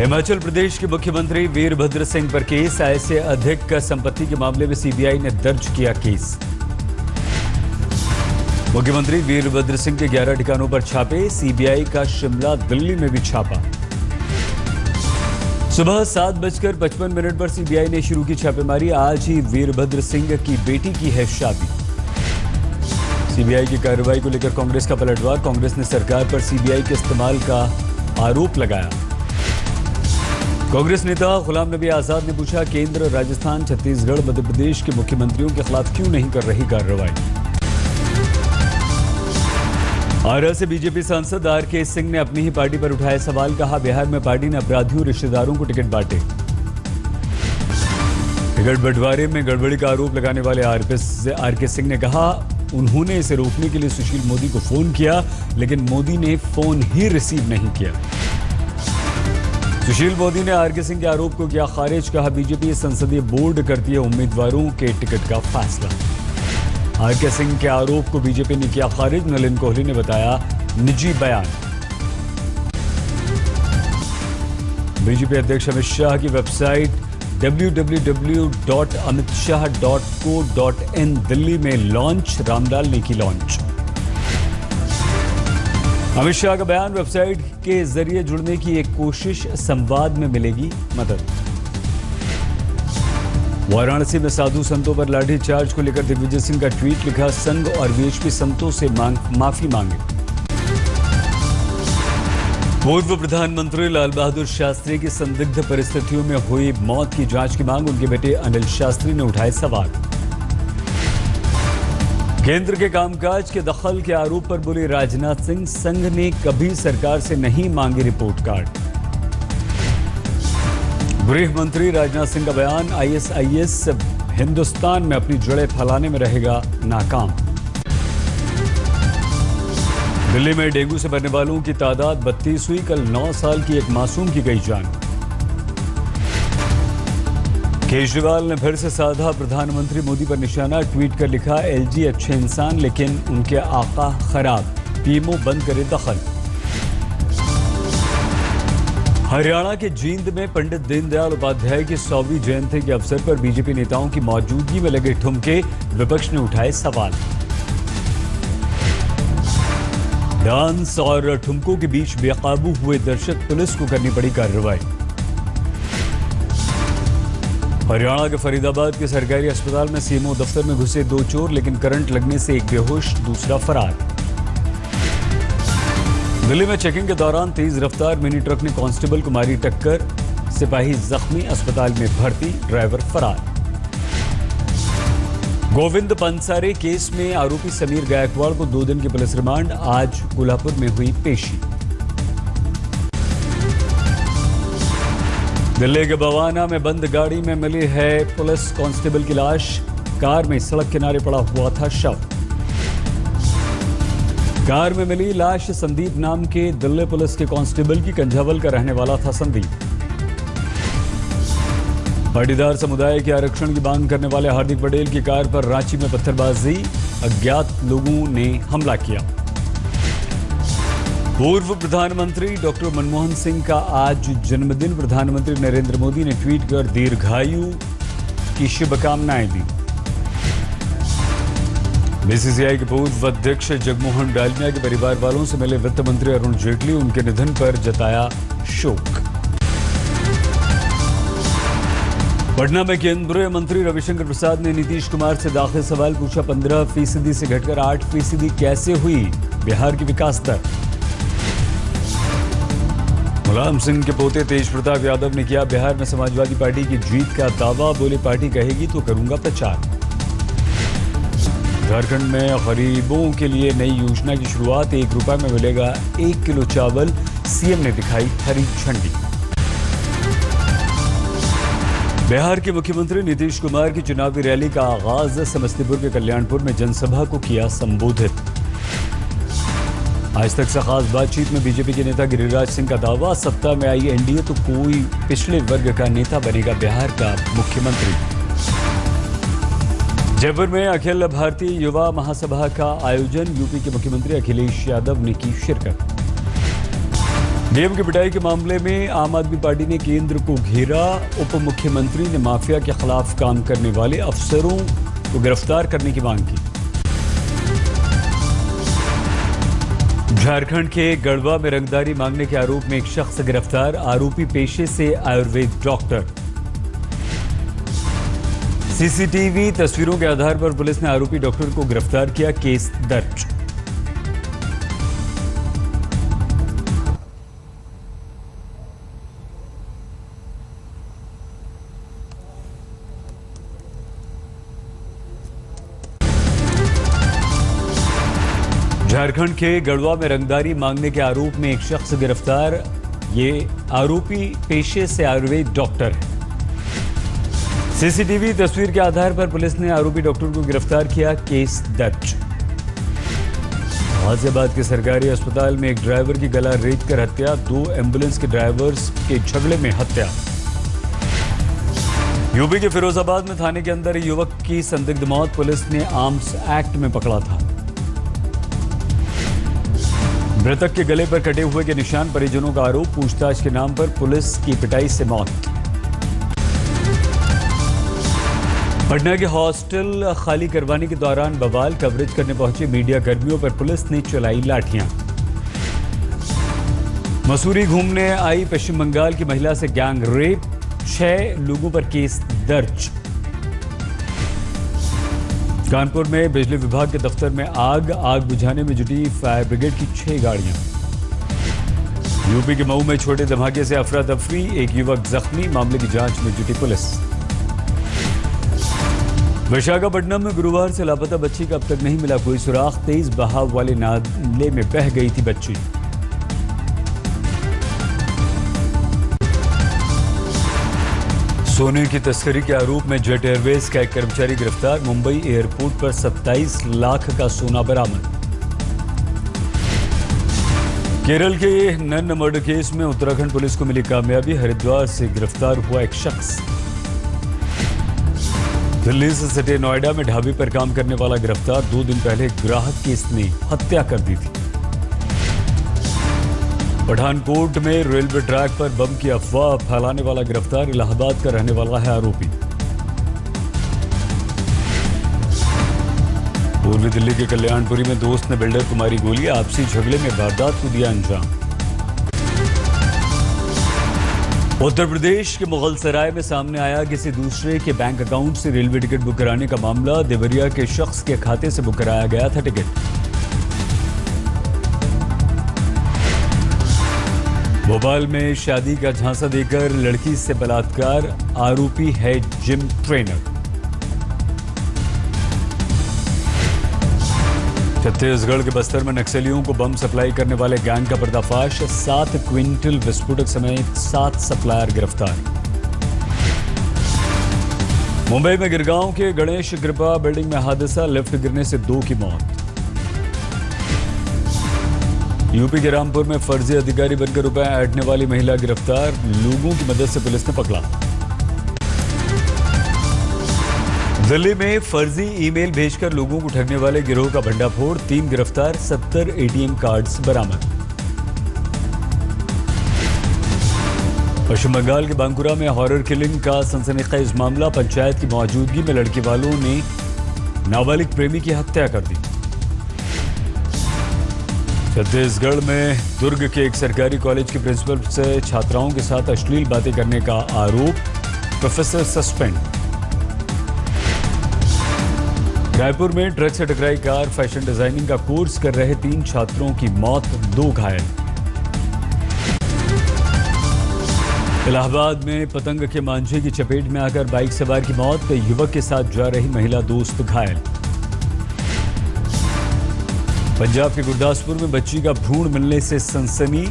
हिमाचल प्रदेश के मुख्यमंत्री वीरभद्र सिंह पर केस, आय से अधिक संपत्ति के मामले में सीबीआई ने दर्ज किया केस। मुख्यमंत्री वीरभद्र सिंह के 11 ठिकानों पर छापे, सीबीआई का शिमला दिल्ली में भी छापा। सुबह 7:55 पर सीबीआई ने शुरू की छापेमारी। आज ही वीरभद्र सिंह की बेटी की है शादी। सीबीआई की कार्रवाई को लेकर कांग्रेस का पलटवार, कांग्रेस ने सरकार पर सीबीआई के इस्तेमाल का आरोप लगाया। कांग्रेस नेता गुलाम नबी आजाद ने पूछा, केंद्र, राजस्थान, छत्तीसगढ़, मध्य प्रदेश के मुख्यमंत्रियों के खिलाफ क्यों नहीं कर रही कार्रवाई। आरा से बीजेपी सांसद आरके सिंह ने अपनी ही पार्टी पर उठाए सवाल, कहा बिहार में पार्टी ने अपराधियों रिश्तेदारों को टिकट बांटे। टिकट बंटवारे में गड़बड़ी का आरोप लगाने वाले आरके सिंह ने कहा, उन्होंने इसे रोकने के लिए सुशील मोदी को फोन किया, लेकिन मोदी ने फोन ही रिसीव नहीं किया। सुशील मोदी ने आरके सिंह के आरोप को किया खारिज, कहा बीजेपी संसदीय बोर्ड करती है उम्मीदवारों के टिकट का फैसला। आरके सिंह के आरोप को बीजेपी ने किया खारिज, नलिन कोहली ने बताया निजी बयान। बीजेपी अध्यक्ष अमित शाह की वेबसाइट www.amitshah.co.in दिल्ली में लॉन्च, रामलाल ने की लॉन्च। अमित शाह का बयान, वेबसाइट के जरिए जुड़ने की एक कोशिश, संवाद में मिलेगी मदद। वाराणसी में साधु संतों पर लाठीचार्ज को लेकर दिग्विजय सिंह का ट्वीट, लिखा संघ और वीएचपी संतों से माफी मांगे। पूर्व प्रधानमंत्री लाल बहादुर शास्त्री की संदिग्ध परिस्थितियों में हुई मौत की जांच की मांग, उनके बेटे अनिल शास्त्री ने उठाए सवाल। केंद्र के कामकाज के दखल के आरोप पर बोले राजनाथ सिंह, संघ ने कभी सरकार से नहीं मांगी रिपोर्ट कार्ड। गृह मंत्री राजनाथ सिंह का बयान, आईएसआईएस हिंदुस्तान में अपनी जड़ें फैलाने में रहेगा नाकाम। दिल्ली में डेंगू से मरने वालों की तादाद 32 हुई, कल 9 साल की एक मासूम की गई जान। केजरीवाल ने फिर से साधा प्रधानमंत्री मोदी पर निशाना, ट्वीट कर लिखा, एलजी अच्छे इंसान लेकिन उनके आका खराब, पीएमओ बंद करे दखल। हरियाणा के जींद में पंडित दीनदयाल उपाध्याय की 100वीं जयंती के अवसर पर बीजेपी नेताओं की मौजूदगी में लगे ठुमके, विपक्ष ने उठाए सवाल। डांस और ठुमकों के बीच बेकाबू हुए दर्शक, पुलिस को करनी पड़ी कार्रवाई। हरियाणा के फरीदाबाद के सरकारी अस्पताल में सीएमओ दफ्तर में घुसे 2 चोर, लेकिन करंट लगने से एक बेहोश, दूसरा फरार। दिल्ली में चेकिंग के दौरान तेज रफ्तार मिनी ट्रक ने कांस्टेबल को मारी टक्कर, सिपाही जख्मी, अस्पताल में भर्ती, ड्राइवर फरार। गोविंद पंसारे केस में आरोपी समीर गायकवाड़ को 2 दिन की पुलिस रिमांड, आज कोल्हापुर में हुई पेशी। दिल्ली के बवाना में बंद गाड़ी में मिली है पुलिस कांस्टेबल की लाश, कार में सड़क किनारे पड़ा हुआ था शव। कार में मिली लाश संदीप नाम के दिल्ली पुलिस के कांस्टेबल की, कंझावल का रहने वाला था संदीप। पाटीदार समुदाय के आरक्षण की मांग करने वाले हार्दिक पटेल की कार पर रांची में पत्थरबाजी, अज्ञात लोगों ने हमला किया। पूर्व प्रधानमंत्री डॉक्टर मनमोहन सिंह का आज जन्मदिन, प्रधानमंत्री नरेंद्र मोदी ने ट्वीट कर दीर्घायु की शुभकामनाएं दी। बीसीसीआई के पूर्व अध्यक्ष जगमोहन डालमिया के परिवार वालों से मिले वित्त मंत्री अरुण जेटली, उनके निधन पर जताया शोक। पटना में केंद्रीय मंत्री रविशंकर प्रसाद ने नीतीश कुमार से दाखिल सवाल पूछा, 15% से घटकर 8% कैसे हुई बिहार की विकास दर। मुलायम सिंह के पोते तेज प्रताप यादव ने किया बिहार में समाजवादी पार्टी की जीत का दावा, बोले पार्टी कहेगी तो करूंगा प्रचार। झारखंड में गरीबों के लिए नई योजना की शुरुआत, 1 रुपए में मिलेगा 1 किलो चावल, सीएम ने दिखाई हरी झंडी। बिहार के मुख्यमंत्री नीतीश कुमार की चुनावी रैली का आगाज, समस्तीपुर के कल्याणपुर में जनसभा को किया संबोधित। आज तक से खास बातचीत में बीजेपी के नेता गिरिराज सिंह का दावा, सत्ता में आई एनडीए तो कोई पिछड़े वर्ग का नेता बनेगा बिहार का मुख्यमंत्री। जयपुर में अखिल भारतीय युवा महासभा का आयोजन, यूपी के मुख्यमंत्री अखिलेश यादव ने की शिरकत। डीएम की पिटाई के मामले में आम आदमी पार्टी ने केंद्र को घेरा। उप मुख्यमंत्री ने माफिया के खिलाफ काम करने वाले अफसरों को गिरफ्तार करने की मांग की। झारखंड के गढ़वा में रंगदारी मांगने के आरोप में एक शख्स गिरफ्तार। आरोपी पेशे से आयुर्वेद डॉक्टर। सीसीटीवी तस्वीरों के आधार पर पुलिस ने आरोपी डॉक्टर को गिरफ्तार किया। केस दर्ज। झारखंड के गढ़वा में रंगदारी मांगने के आरोप में एक शख्स गिरफ्तार। ये आरोपी पेशे से आयुर्वेद डॉक्टर है। सीसीटीवी तस्वीर के आधार पर पुलिस ने आरोपी डॉक्टर को गिरफ्तार किया। केस दर्ज। गाजियाबाद के सरकारी अस्पताल में एक ड्राइवर की गला रेत कर हत्या। 2 एम्बुलेंस के ड्राइवर्स के झगड़े में हत्या। यूपी के फिरोजाबाद में थाने के अंदर युवक की संदिग्ध मौत। पुलिस ने आर्म्स एक्ट में पकड़ा था। मृतक के गले पर कटे हुए के निशान। परिजनों का आरोप, पूछताछ के नाम पर पुलिस की पिटाई से मौत। पटना के हॉस्टल खाली करवाने के दौरान बवाल। कवरेज करने पहुंचे मीडिया कर्मियों पर पुलिस ने चलाई लाठियां। मसूरी घूमने आई पश्चिम बंगाल की महिला से गैंग रेप। 6 लोगों पर केस दर्ज। कानपुर में बिजली विभाग के दफ्तर में आग बुझाने में जुटी फायर ब्रिगेड की 6 गाड़ियां। यूपी के मऊ में छोटे धमाके से अफरा तफरी। एक युवक जख्मी। मामले की जांच में जुटी पुलिस। विशाखापट्टनम में गुरुवार से लापता बच्ची का अब तक नहीं मिला कोई सुराग। तेज बहाव वाले नाले में बह गई थी बच्ची। सोने की तस्करी के आरोप में जेट एयरवेज का एक कर्मचारी गिरफ्तार। मुंबई एयरपोर्ट पर 27 लाख का सोना बरामद। केरल के नन मर्डर केस में उत्तराखंड पुलिस को मिली कामयाबी। हरिद्वार से गिरफ्तार हुआ एक शख्स। दिल्ली से सटे नोएडा में ढाबे पर काम करने वाला गिरफ्तार। 2 दिन पहले ग्राहक की इसने हत्या कर दी थी। पठानकोट में रेलवे ट्रैक पर बम की अफवाह फैलाने वाला गिरफ्तार। इलाहाबाद का रहने वाला है आरोपी। पूर्वी दिल्ली के कल्याणपुरी में दोस्त ने बिल्डर को मारी गोली। आपसी झगड़े में वारदात को दिया अंजाम। उत्तर प्रदेश के मुगलसराय में सामने आया किसी दूसरे के बैंक अकाउंट से रेलवे टिकट बुक कराने का मामला। देवरिया के शख्स के खाते से बुक कराया गया था टिकट। भोपाल में शादी का झांसा देकर लड़की से बलात्कार। आरोपी है जिम ट्रेनर। छत्तीसगढ़ के बस्तर में नक्सलियों को बम सप्लाई करने वाले गैंग का पर्दाफाश। 7 क्विंटल विस्फोटक समेत 7 सप्लायर गिरफ्तार। मुंबई में गिरगांव के गणेश कृपा बिल्डिंग में हादसा। लिफ्ट गिरने से 2 की मौत। यूपी के रामपुर में फर्जी अधिकारी बनकर रुपए ऐंठने वाली महिला गिरफ्तार। लोगों की मदद से पुलिस ने पकड़ा। दिल्ली में फर्जी ईमेल भेजकर लोगों को ठगने वाले गिरोह का भंडाफोड़। 3 गिरफ्तार। 70 एटीएम कार्ड्स बरामद। पश्चिम बंगाल के बांकुरा में हॉरर किलिंग का सनसनीखेज मामला। पंचायत की मौजूदगी में लड़की वालों ने नाबालिग प्रेमी की हत्या कर दी। छत्तीसगढ़ में दुर्ग के एक सरकारी कॉलेज के प्रिंसिपल से छात्राओं के साथ अश्लील बातें करने का आरोप। Professor suspend. रायपुर में ट्रक से टकराई कार। फैशन डिजाइनिंग का कोर्स कर रहे 3 छात्रों की मौत, 2 घायल। इलाहाबाद में पतंग के मांझे की चपेट में आकर बाइक सवार की मौत। युवक के साथ जा रही महिला दोस्त घायल। पंजाब के गुरदासपुर में बच्ची का भ्रूण मिलने से सनसनी।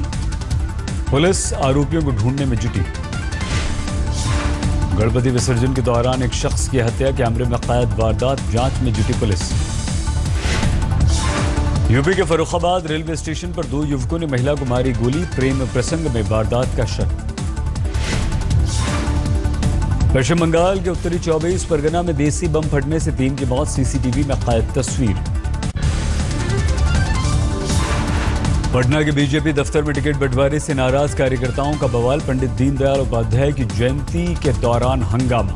पुलिस आरोपियों को ढूंढने में जुटी। गणपति विसर्जन के दौरान एक शख्स की हत्या। कैमरे में कैद वारदात। जांच में जुटी पुलिस। यूपी के फर्रुखाबाद रेलवे स्टेशन पर 2 युवकों ने महिला को मारी गोली। प्रेम प्रसंग में वारदात का शक। पश्चिम बंगाल के उत्तरी 24 परगना में देसी बम फटने से 3 की मौत। सीसीटीवी में कैद तस्वीर। पटना के बीजेपी दफ्तर में टिकट बंटवारे से नाराज कार्यकर्ताओं का बवाल। पंडित दीनदयाल उपाध्याय की जयंती के दौरान हंगामा।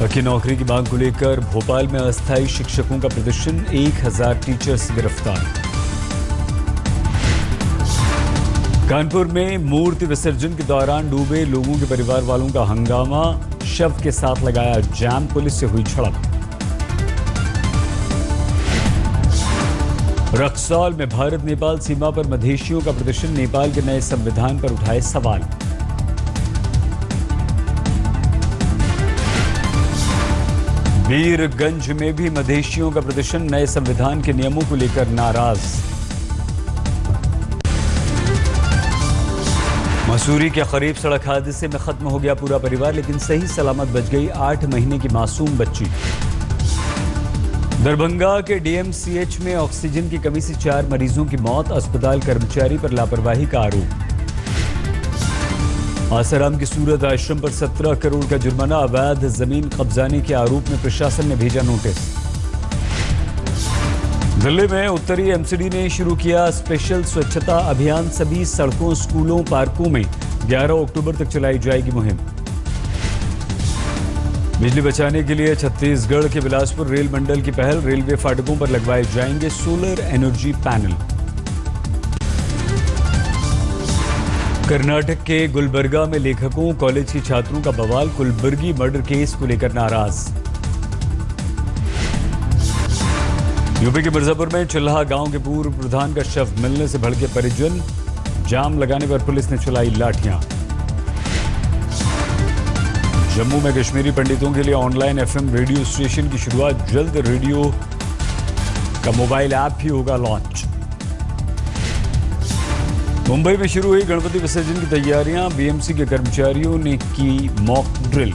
पक्की नौकरी की मांग को लेकर भोपाल में अस्थायी शिक्षकों का प्रदर्शन। 1000 टीचर्स गिरफ्तार। कानपुर में मूर्ति विसर्जन के दौरान डूबे लोगों के परिवार वालों का हंगामा। शव के साथ लगाया जाम, पुलिस से हुई झड़प। रक्सौल में भारत नेपाल सीमा पर मधेशियों का प्रदर्शन। नेपाल के नए संविधान पर उठाए सवाल। वीरगंज में भी मधेशियों का प्रदर्शन। नए संविधान के नियमों को लेकर नाराज। मसूरी के करीब सड़क हादसे में खत्म हो गया पूरा परिवार, लेकिन सही सलामत बच गई 8 महीने की मासूम बच्ची। दरभंगा के डीएमसीएच में ऑक्सीजन की कमी से 4 मरीजों की मौत। अस्पताल कर्मचारी पर लापरवाही का आरोप। आसाराम की सूरत आश्रम पर 17 करोड़ का जुर्माना। अवैध जमीन कब्जाने के आरोप में प्रशासन ने भेजा नोटिस। दिल्ली में उत्तरी एमसीडी ने शुरू किया स्पेशल स्वच्छता अभियान। सभी सड़कों, स्कूलों, पार्कों में 11 अक्टूबर तक चलाई जाएगी मुहिम। बिजली बचाने के लिए छत्तीसगढ़ के बिलासपुर रेल मंडल की पहल। रेलवे फाटकों पर लगवाए जाएंगे सोलर एनर्जी पैनल। कर्नाटक के गुलबर्गा में लेखकों, कॉलेज के छात्रों का बवाल। कुलबर्गी मर्डर केस को लेकर नाराज। यूपी के मिर्जापुर में चिल्हा गांव के पूर्व प्रधान का शव मिलने से भड़के परिजन। जाम लगाने पर पुलिस ने चलाई लाठियां। जम्मू में कश्मीरी पंडितों के लिए ऑनलाइन एफएम रेडियो स्टेशन की शुरुआत। जल्द रेडियो का मोबाइल ऐप भी होगा लॉन्च। मुंबई में शुरू हुई गणपति विसर्जन की तैयारियां। बीएमसी के कर्मचारियों ने की मॉक ड्रिल।